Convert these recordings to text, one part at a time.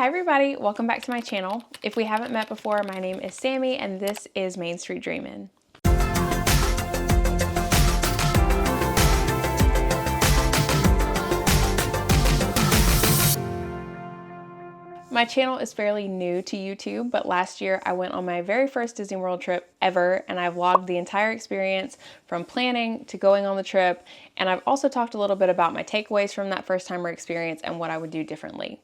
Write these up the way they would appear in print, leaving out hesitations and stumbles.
Hi everybody, welcome back to my channel. If we haven't met before, my name is Sammy and this is Main Street Dreamin. My channel is fairly new to YouTube, but last year I went on my very first Disney World trip ever, and I vlogged the entire experience from planning to going on the trip, and I've also talked a little bit about my takeaways from that first timer experience and what I would do differently.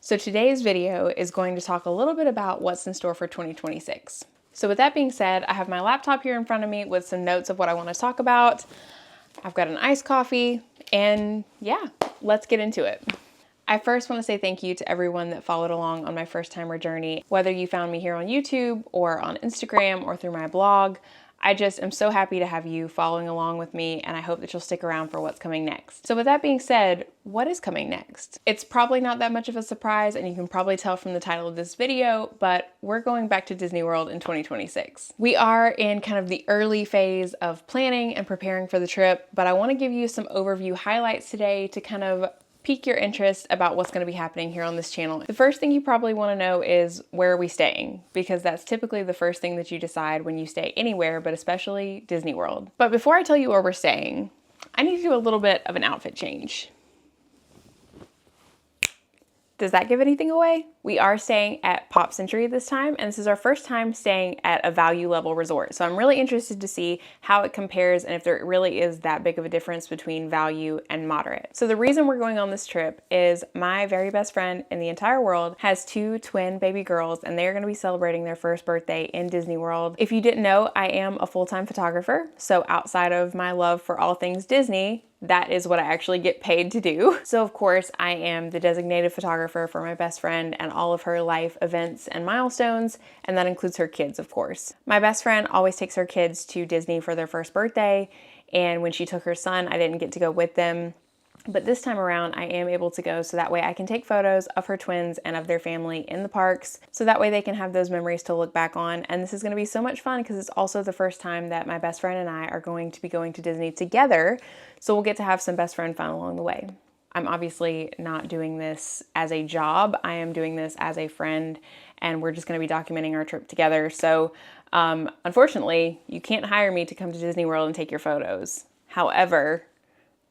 So today's video is going to talk a little bit about what's in store for 2026. So with that being said, I have my laptop here in front of me with some notes of what I want to talk about. I've got an iced coffee, and yeah, let's get into it. I first want to say thank you to everyone that followed along on my first timer journey, whether you found me here on YouTube or on Instagram or through my blog. I just am so happy to have you following along with me, and I hope that you'll stick around for what's coming next. So with that being said, what is coming next? It's probably not that much of a surprise, and you can probably tell from the title of this video, but we're going back to Disney World in 2026. We are in kind of the early phase of planning and preparing for the trip, but I want to give you some overview highlights today to kind of pique your interest about what's going to be happening here on this channel. The first thing you probably want to know is, where are we staying? Because that's typically the first thing that you decide when you stay anywhere, but especially Disney World. But before I tell you where we're staying, I need to do a little bit of an outfit change. Does that give anything away? We are staying at Pop Century this time, and this is our first time staying at a value level resort. So I'm really interested to see how it compares and if there really is that big of a difference between value and moderate. So the reason we're going on this trip is my very best friend in the entire world has two twin baby girls, and they're gonna be celebrating their first birthday in Disney World. If you didn't know, I am a full-time photographer. So outside of my love for all things Disney, that is what I actually get paid to do. So of course I am the designated photographer for my best friend and all of her life events and milestones, and that includes her kids, of course. My best friend always takes her kids to Disney for their first birthday, and when she took her son, I didn't get to go with them. But this time around, I am able to go, so that way I can take photos of her twins and of their family in the parks, so that way they can have those memories to look back on. And this is going to be so much fun because it's also the first time that my best friend and I are going to be going to Disney together, so we'll get to have some best friend fun along the way. I'm obviously not doing this as a job. I am doing this as a friend, and we're just going to be documenting our trip together. So unfortunately, you can't hire me to come to Disney World and take your photos. However,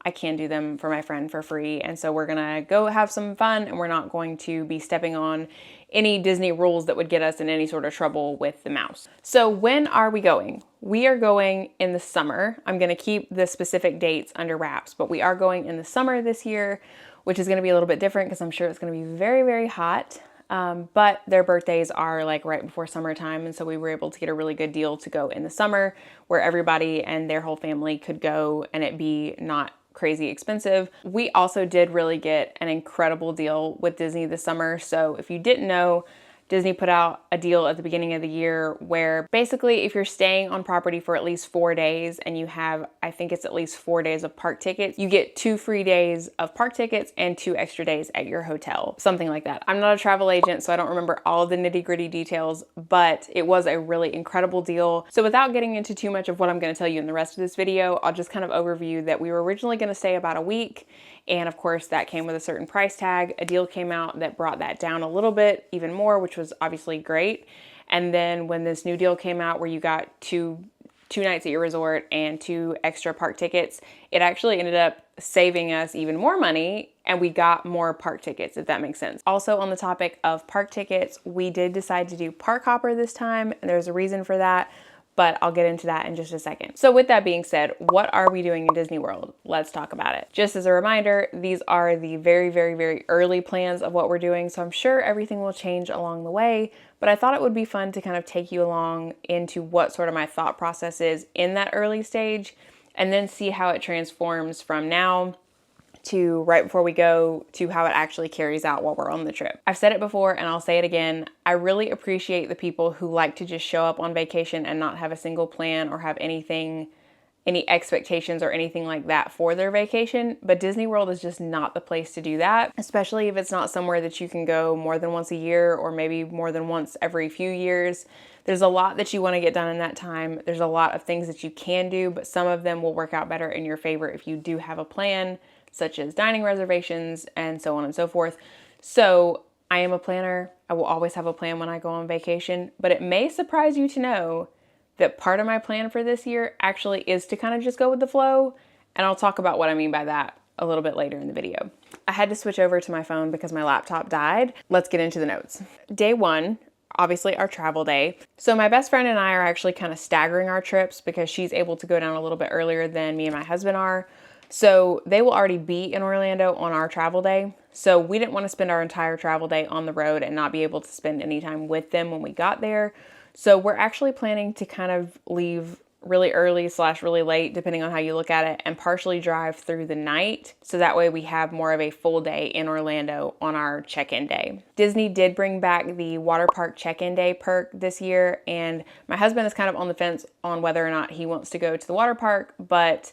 I can do them for my friend for free. And so we're gonna go have some fun, and we're not going to be stepping on any Disney rules that would get us in any sort of trouble with the mouse. So when are we going? We are going in the summer. I'm gonna keep the specific dates under wraps, but we are going in the summer this year, which is gonna be a little bit different because I'm sure it's gonna be very, very hot. But their birthdays are like right before summertime, and so we were able to get a really good deal to go in the summer where everybody and their whole family could go and it be not crazy expensive. We also did really get an incredible deal with Disney this summer. So if you didn't know, Disney put out a deal at the beginning of the year where basically if you're staying on property for at least 4 days and you have, I think it's at least 4 days of park tickets, you get 2 free days of park tickets and 2 extra days at your hotel, something like that. I'm not a travel agent, so I don't remember all the nitty-gritty details, but it was a really incredible deal. So without getting into too much of what I'm going to tell you in the rest of this video, I'll just kind of overview that we were originally going to stay about a week. And of course that came with a certain price tag. A deal came out that brought that down a little bit, even more, which was obviously great. And then when this new deal came out where you got two nights at your resort and 2 extra park tickets, it actually ended up saving us even more money, and we got more park tickets, if that makes sense. Also on the topic of park tickets, we did decide to do Park Hopper this time, and there's a reason for that, but I'll get into that in just a second. So with that being said, what are we doing in Disney World? Let's talk about it. Just as a reminder, these are the very, very, very early plans of what we're doing, so I'm sure everything will change along the way, but I thought it would be fun to kind of take you along into what sort of my thought process is in that early stage, and then see how it transforms from now to right before we go to how it actually carries out while we're on the trip. I've said it before and I'll say it again. I really appreciate the people who like to just show up on vacation and not have a single plan or have any expectations or anything like that for their vacation. But Disney World is just not the place to do that, especially if it's not somewhere that you can go more than once a year or maybe more than once every few years. There's a lot that you want to get done in that time. There's a lot of things that you can do, but some of them will work out better in your favor if you do have a plan, such as dining reservations and so on and so forth. So I am a planner. I will always have a plan when I go on vacation, but it may surprise you to know that part of my plan for this year actually is to kind of just go with the flow, and I'll talk about what I mean by that a little bit later in the video. I had to switch over to my phone because my laptop died. Let's get into the notes. Day one, obviously our travel day. So my best friend and I are actually kind of staggering our trips because she's able to go down a little bit earlier than me and my husband are. So they will already be in Orlando on our travel day. So we didn't want to spend our entire travel day on the road and not be able to spend any time with them when we got there. So we're actually planning to kind of leave really early / really late, depending on how you look at it, and partially drive through the night. So that way we have more of a full day in Orlando on our check-in day. Disney did bring back the water park check-in day perk this year, and my husband is kind of on the fence on whether or not he wants to go to the water park, but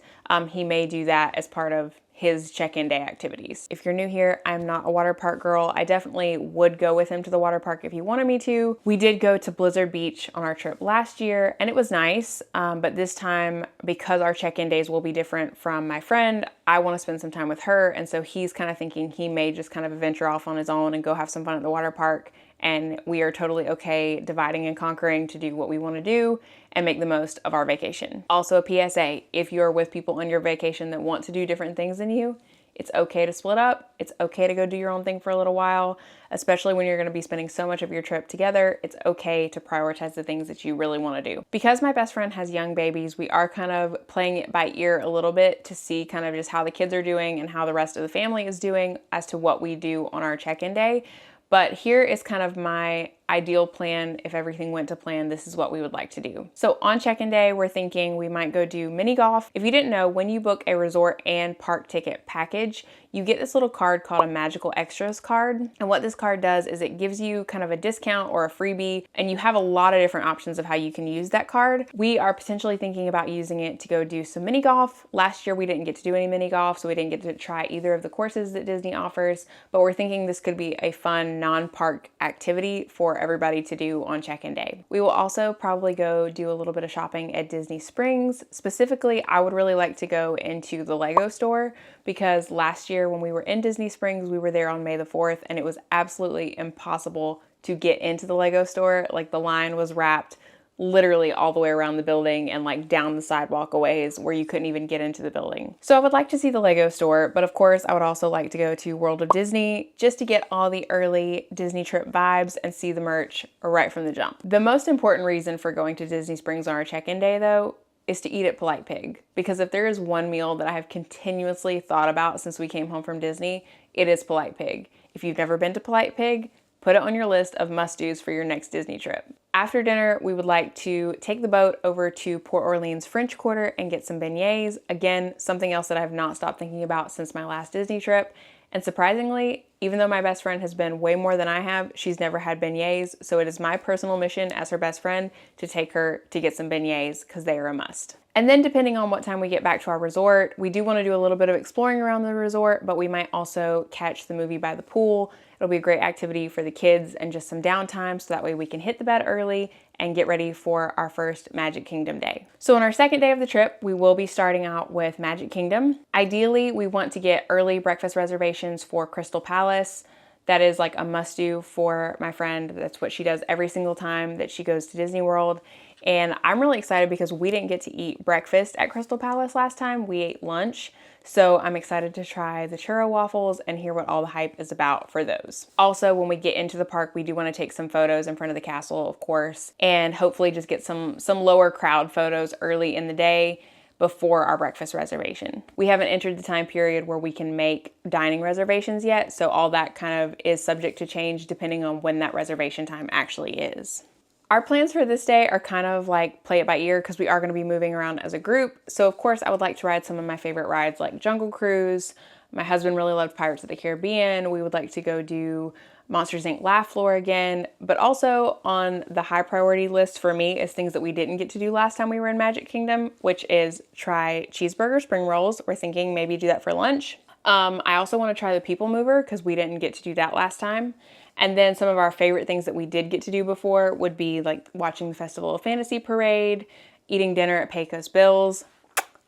he may do that as part of his check-in day activities. If you're new here, I'm not a water park girl. I definitely would go with him to the water park if he wanted me to. We did go to Blizzard Beach on our trip last year, and it was nice, but this time, because our check-in days will be different from my friend, I want to spend some time with her, and so he's kind of thinking he may just kind of venture off on his own and go have some fun at the water park, and we are totally okay dividing and conquering to do what we want to do and make the most of our vacation. Also a PSA, if you're with people on your vacation that want to do different things than you, it's okay to split up. It's okay to go do your own thing for a little while, especially when you're going to be spending so much of your trip together. It's okay to prioritize the things that you really want to do. Because my best friend has young babies, we are kind of playing it by ear a little bit to see kind of just how the kids are doing and how the rest of the family is doing as to what we do on our check-in day. But here is kind of my ideal plan. If everything went to plan, this is what we would like to do. So on check-in day, we're thinking we might go do mini golf. If you didn't know, when you book a resort and park ticket package, you get this little card called a Magical Extras card. And what this card does is it gives you kind of a discount or a freebie, and you have a lot of different options of how you can use that card. We are potentially thinking about using it to go do some mini golf. Last year, we didn't get to do any mini golf, so we didn't get to try either of the courses that Disney offers, but we're thinking this could be a fun non-park activity for everybody to do on check-in day. We will also probably go do a little bit of shopping at Disney Springs. Specifically, I would really like to go into the Lego store because last year when we were in Disney Springs, we were there on May the 4th and it was absolutely impossible to get into the Lego store. Like the line was wrapped literally all the way around the building and like down the sidewalk a ways where you couldn't even get into the building. So I would like to see the Lego store, but of course I would also like to go to World of Disney just to get all the early Disney trip vibes and see the merch right from the jump. The most important reason for going to Disney Springs on our check-in day though is to eat at Polite Pig, because if there is one meal that I have continuously thought about since we came home from Disney, it is Polite Pig. If you've never been to Polite Pig, put it on your list of must-dos for your next Disney trip. After dinner, we would like to take the boat over to Port Orleans French Quarter and get some beignets. Again, something else that I have not stopped thinking about since my last Disney trip. And surprisingly, even though my best friend has been way more than I have, she's never had beignets. So it is my personal mission as her best friend to take her to get some beignets because they are a must. And then depending on what time we get back to our resort, we do want to do a little bit of exploring around the resort, but we might also catch the movie by the pool. It'll be a great activity for the kids and just some downtime so that way we can hit the bed early and get ready for our first Magic Kingdom day. So on our second day of the trip, we will be starting out with Magic Kingdom. Ideally, we want to get early breakfast reservations for Crystal Palace. That is like a must-do for my friend. That's what she does every single time that she goes to Disney World. And I'm really excited because we didn't get to eat breakfast at Crystal Palace last time. We ate lunch. So I'm excited to try the churro waffles and hear what all the hype is about for those. Also, when we get into the park, we do want to take some photos in front of the castle, of course, and hopefully just get some lower crowd photos early in the day before our breakfast reservation. We haven't entered the time period where we can make dining reservations yet, so all that kind of is subject to change depending on when that reservation time actually is. Our plans for this day are kind of like play it by ear because we are going to be moving around as a group. So of course I would like to ride some of my favorite rides like Jungle Cruise. My husband really loved Pirates of the Caribbean. We would like to go do Monsters Inc. Laugh Floor again, but also on the high priority list for me is things that we didn't get to do last time we were in Magic Kingdom, which is try cheeseburger spring rolls. We're thinking maybe do that for lunch. I also want to try the People Mover because we didn't get to do that last time. And then some of our favorite things that we did get to do before would be like watching the Festival of Fantasy Parade, eating dinner at Pecos Bill's.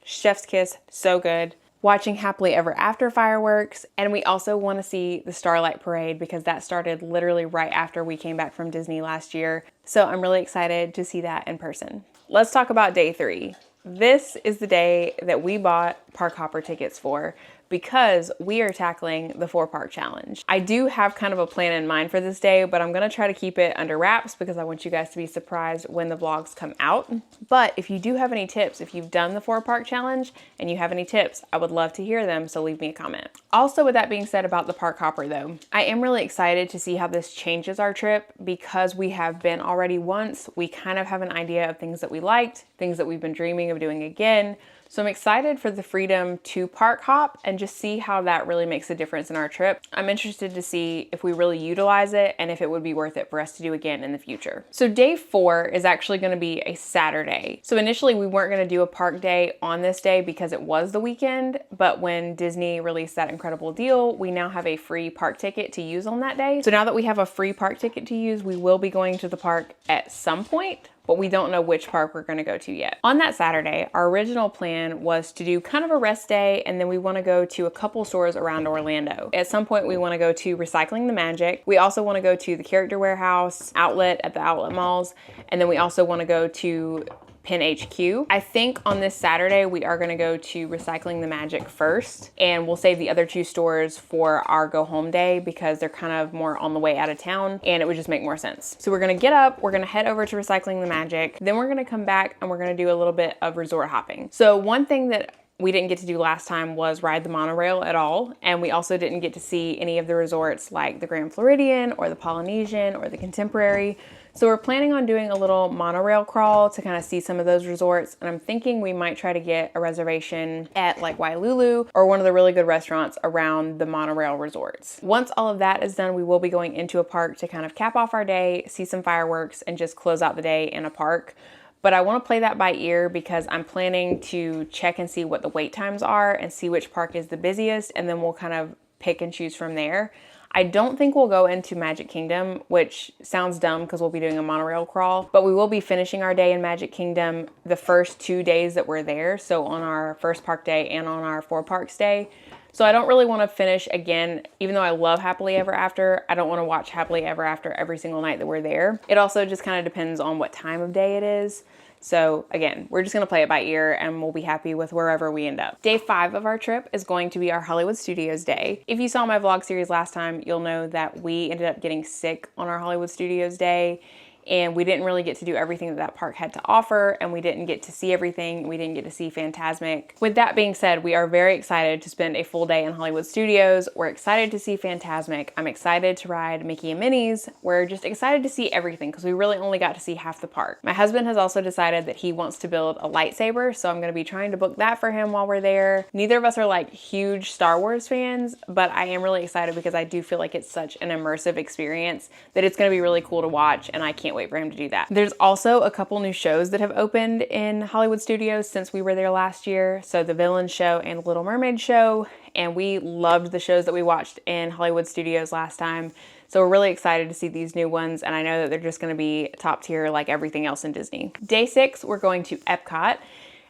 Chef's kiss, so good. watching Happily Ever After fireworks, and we also want to see the Starlight Parade because that started literally right after we came back from Disney last year. So I'm really excited to see that in person. Let's talk about day 3. This is the day that we bought park hopper tickets for because we are tackling the 4-park challenge. I do have kind of a plan in mind for this day, but I'm gonna try to keep it under wraps because I want you guys to be surprised when the vlogs come out. But if you do have any tips, if you've done the 4-park challenge and you have any tips, I would love to hear them, so leave me a comment. Also, with that being said about the park hopper though, I am really excited to see how this changes our trip because we have been already once. We kind of have an idea of things that we liked, things that we've been dreaming of doing again. So I'm excited for the freedom to park hop and just see how that really makes a difference in our trip. I'm interested to see if we really utilize it and if it would be worth it for us to do again in the future. So day 4 is actually going to be a Saturday. So initially we weren't going to do a park day on this day because it was the weekend, but when Disney released that incredible deal, we now have a free park ticket to use on that day. So now that we have a free park ticket to use, we will be going to the park at some point, but we don't know which park we're gonna go to yet. On that Saturday, our original plan was to do kind of a rest day, and then we wanna go to a couple stores around Orlando. At some point, we wanna go to Recycling the Magic. We also wanna go to the Character Warehouse outlet at the outlet malls, and then we also wanna go to Pin HQ. I think on this Saturday, we are gonna go to Recycling the Magic first, and we'll save the other 2 stores for our go home day because they're kind of more on the way out of town and it would just make more sense. So we're gonna get up, we're gonna head over to Recycling the Magic, then we're gonna come back and we're gonna do a little bit of resort hopping. So one thing that we didn't get to do last time was ride the monorail at all. And we also didn't get to see any of the resorts like the Grand Floridian or the Polynesian or the Contemporary. So we're planning on doing a little monorail crawl to kind of see some of those resorts. And I'm thinking we might try to get a reservation at like Wailulu or one of the really good restaurants around the monorail resorts. Once all of that is done, we will be going into a park to kind of cap off our day, see some fireworks, and just close out the day in a park. But I want to play that by ear because I'm planning to check and see what the wait times are and see which park is the busiest, and then we'll kind of pick and choose from there. I don't think we'll go into Magic Kingdom, which sounds dumb because we'll be doing a monorail crawl, but we will be finishing our day in Magic Kingdom the first 2 days that we're there. So on our first park day and on our 4 parks day. So I don't really want to finish again, even though I love Happily Ever After, I don't want to watch Happily Ever After every single night that we're there. It also just kind of depends on what time of day it is. So again, we're just gonna play it by ear and we'll be happy with wherever we end up. Day 5 of our trip is going to be our Hollywood Studios day. If you saw my vlog series last time, you'll know that we ended up getting sick on our Hollywood Studios day, and we didn't really get to do everything that that park had to offer, and we didn't get to see everything. We didn't get to see Fantasmic. With that being said, we are very excited to spend a full day in Hollywood Studios. We're excited to see Fantasmic. I'm excited to ride Mickey and Minnie's. We're just excited to see everything because we really only got to see half the park. My husband has also decided that he wants to build a lightsaber, so I'm gonna be trying to book that for him while we're there. Neither of us are like huge Star Wars fans, but I am really excited because I do feel like it's such an immersive experience that it's gonna be really cool to watch, and I can't wait for him to do that. There's also a couple new shows that have opened in Hollywood Studios since we were there last year. So the Villain Show and Little Mermaid Show, and we loved the shows that we watched in Hollywood Studios last time. So we're really excited to see these new ones, and I know that they're just gonna be top tier like everything else in Disney. Day 6, we're going to EPCOT,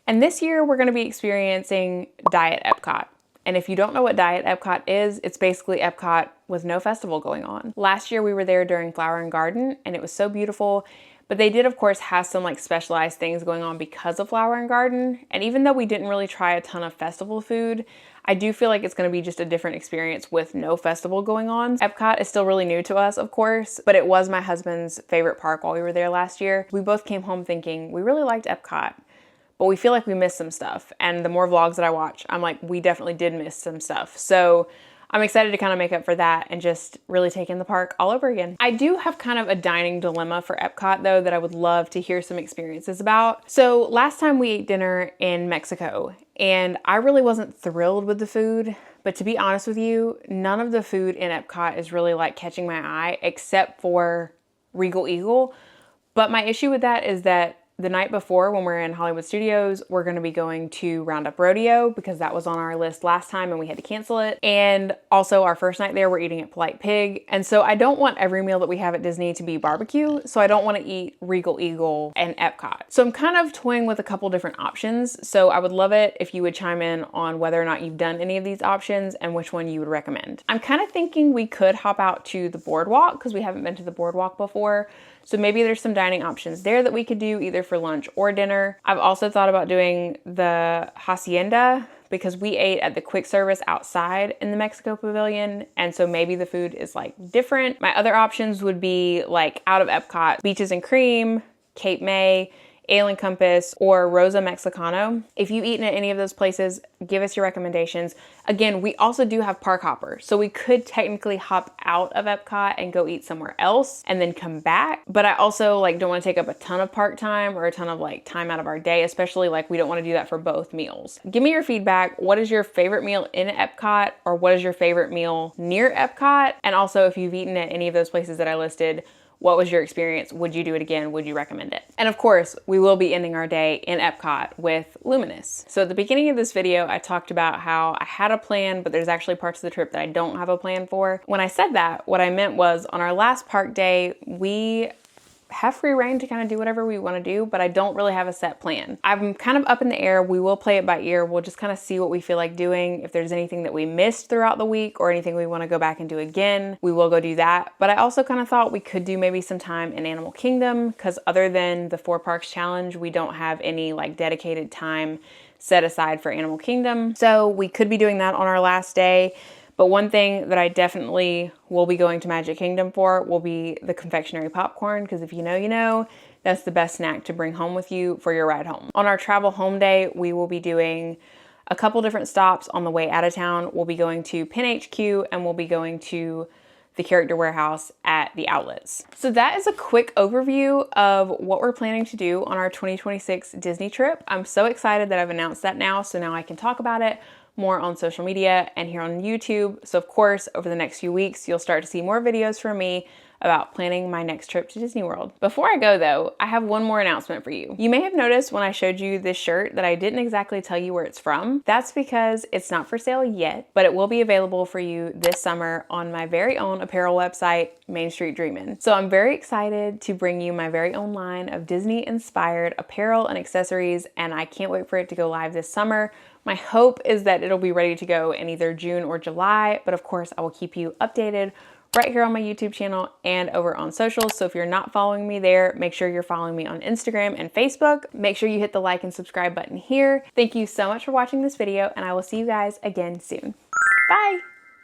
and this year we're gonna be experiencing Diet EPCOT. And if you don't know what Diet EPCOT is, it's basically EPCOT with no festival going on. Last year we were there during Flower and Garden and it was so beautiful, but they did of course have some like specialized things going on because of Flower and Garden. And even though we didn't really try a ton of festival food, I do feel like it's gonna be just a different experience with no festival going on. EPCOT is still really new to us, of course, but it was my husband's favorite park while we were there last year. We both came home thinking we really liked EPCOT, but we feel like we missed some stuff. And the more vlogs that I watch, I'm like, we definitely did miss some stuff. So I'm excited to kind of make up for that and just really take in the park all over again. I do have kind of a dining dilemma for EPCOT though that I would love to hear some experiences about. So last time we ate dinner in Mexico and I really wasn't thrilled with the food, but to be honest with you, none of the food in EPCOT is really like catching my eye except for Regal Eagle. But my issue with that is that the night before, when we're in Hollywood Studios, we're gonna be going to Roundup Rodeo because that was on our list last time and we had to cancel it. And also our first night there, we're eating at Polite Pig. And so I don't want every meal that we have at Disney to be barbecue. So I don't want to eat Regal Eagle and EPCOT. So I'm kind of toying with a couple different options. So I would love it if you would chime in on whether or not you've done any of these options and which one you would recommend. I'm kind of thinking we could hop out to the boardwalk because we haven't been to the boardwalk before. So maybe there's some dining options there that we could do either for lunch or dinner. I've also thought about doing the Hacienda because we ate at the quick service outside in the Mexico Pavilion. And so maybe the food is like different. My other options would be like out of EPCOT, Beaches and Cream, Cape May, Ale and Compass, or Rosa Mexicano. If you've eaten at any of those places, give us your recommendations. Again, we also do have Park Hopper, so we could technically hop out of EPCOT and go eat somewhere else and then come back. But I also like don't want to take up a ton of park time or a ton of like time out of our day, especially like we don't want to do that for both meals. Give me your feedback. What is your favorite meal in EPCOT, or what is your favorite meal near EPCOT? And also if you've eaten at any of those places that I listed, what was your experience? Would you do it again? Would you recommend it? And of course, we will be ending our day in EPCOT with Luminous. So at the beginning of this video, I talked about how I had a plan, but there's actually parts of the trip that I don't have a plan for. When I said that, what I meant was on our last park day, we have free reign to kind of do whatever we want to do, but I don't really have a set plan. I'm kind of up in the air. We will play it by ear. We'll just kind of see what we feel like doing. If there's anything that we missed throughout the week or anything we want to go back and do again, we will go do that. But I also kind of thought we could do maybe some time in Animal Kingdom because other than the 4 Parks Challenge, we don't have any like dedicated time set aside for Animal Kingdom. So we could be doing that on our last day. But one thing that I definitely will be going to Magic Kingdom for will be the confectionery popcorn, because if you know, you know, that's the best snack to bring home with you for your ride home. On our travel home day, we will be doing a couple different stops on the way out of town. We'll be going to Pin HQ and we'll be going to the Character Warehouse at the outlets. So that is a quick overview of what we're planning to do on our 2026 Disney trip. I'm so excited that I've announced that now, so now I can talk about it more on social media and here on YouTube. So of course, over the next few weeks, you'll start to see more videos from me about planning my next trip to Disney World. Before I go though, I have one more announcement for you. You may have noticed when I showed you this shirt that I didn't exactly tell you where it's from. That's because it's not for sale yet, but it will be available for you this summer on my very own apparel website, Main Street Dreamin. So I'm very excited to bring you my very own line of Disney inspired apparel and accessories, and I can't wait for it to go live this summer. My hope is that it'll be ready to go in either June or July, but of course I will keep you updated right here on my YouTube channel and over on socials. So if you're not following me there, make sure you're following me on Instagram and Facebook. Make sure you hit the like and subscribe button here. Thank you so much for watching this video, and I will see you guys again soon. Bye.